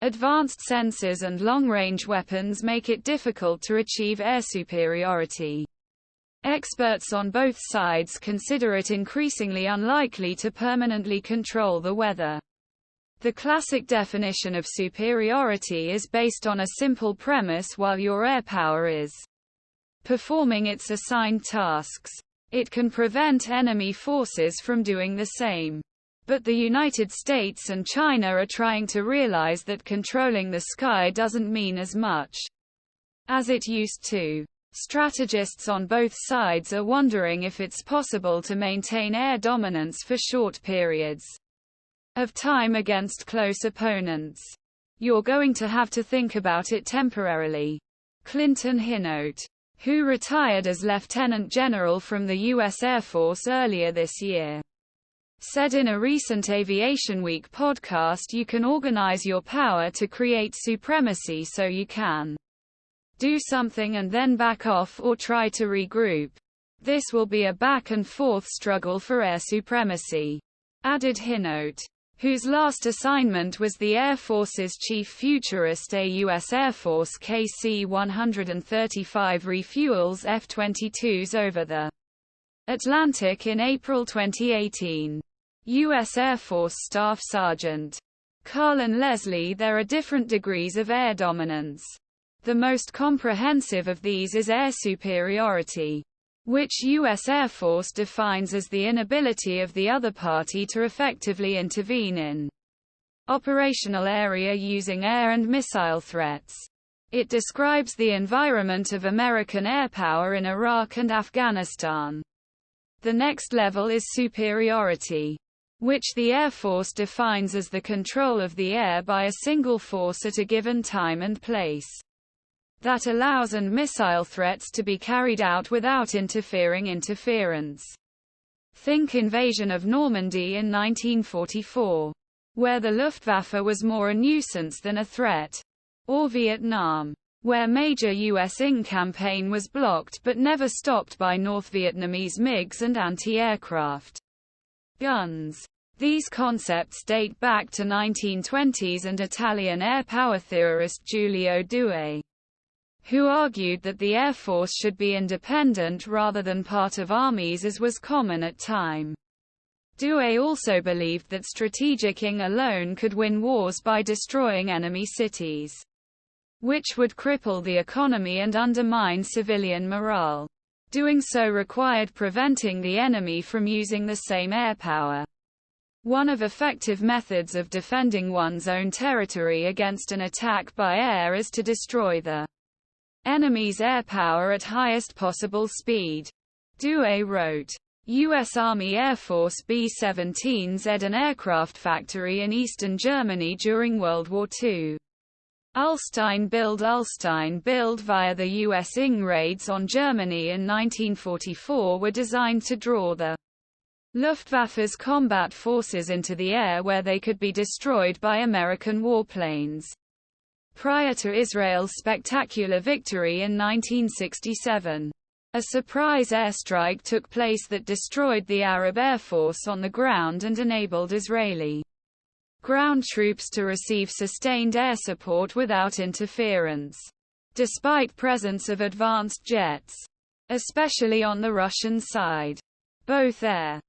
Advanced sensors and long-range weapons make it difficult to achieve air superiority. Experts on both sides consider it increasingly unlikely to permanently control the weather. The classic definition of superiority is based on a simple premise: while your air power is performing its assigned tasks, it can prevent enemy forces from doing the same. But the United States and China are trying to realize that controlling the sky doesn't mean as much as it used to. Strategists on both sides are wondering if it's possible to maintain air dominance for short periods of time against close opponents. You're going to have to think about it temporarily. Clinton Hinote, who retired as Lieutenant General from the U.S. Air Force earlier this year, said in a recent Aviation Week podcast, you can organize your power to create supremacy so you can do something and then back off or try to regroup. This will be a back-and-forth struggle for air supremacy, added Hinote, whose last assignment was the Air Force's chief futurist, a U.S. Air Force KC-135 refuels F-22s over the Atlantic in April 2018. U.S. Air Force Staff Sergeant Carlin Leslie There are different degrees of air dominance. The most comprehensive of these is air superiority, which U.S. Air Force defines as the inability of the other party to effectively intervene in operational area using air and missile threats. It describes the environment of American air power in Iraq and Afghanistan. The next level is superiority, which the Air Force defines as the control of the air by a single force at a given time and place that allows and missile threats to be carried out without interference. Think invasion of Normandy in 1944, where the Luftwaffe was more a nuisance than a threat. Or Vietnam, where major U.S. ING campaign was blocked but never stopped by North Vietnamese MiGs and anti-aircraft guns. These concepts date back to 1920s and Italian air power theorist Giulio Douhet, who argued that the Air Force should be independent rather than part of armies as was common at time. Douhet also believed that strategicing alone could win wars by destroying enemy cities, which would cripple the economy and undermine civilian morale. Doing so required preventing the enemy from using the same air power. One of effective methods of defending one's own territory against an attack by air is to destroy the enemy's air power at highest possible speed. Douhet wrote, U.S. Army Air Force B-17s at an aircraft factory in eastern Germany during World War II. Ullstein bild via the U.S. ING raids on Germany in 1944 were designed to draw the Luftwaffe's combat forces into the air where they could be destroyed by American warplanes. Prior to Israel's spectacular victory in 1967, a surprise airstrike took place that destroyed the Arab Air Force on the ground and enabled Israeli ground troops to receive sustained air support without interference, despite presence of advanced jets, especially on the Russian side. Both air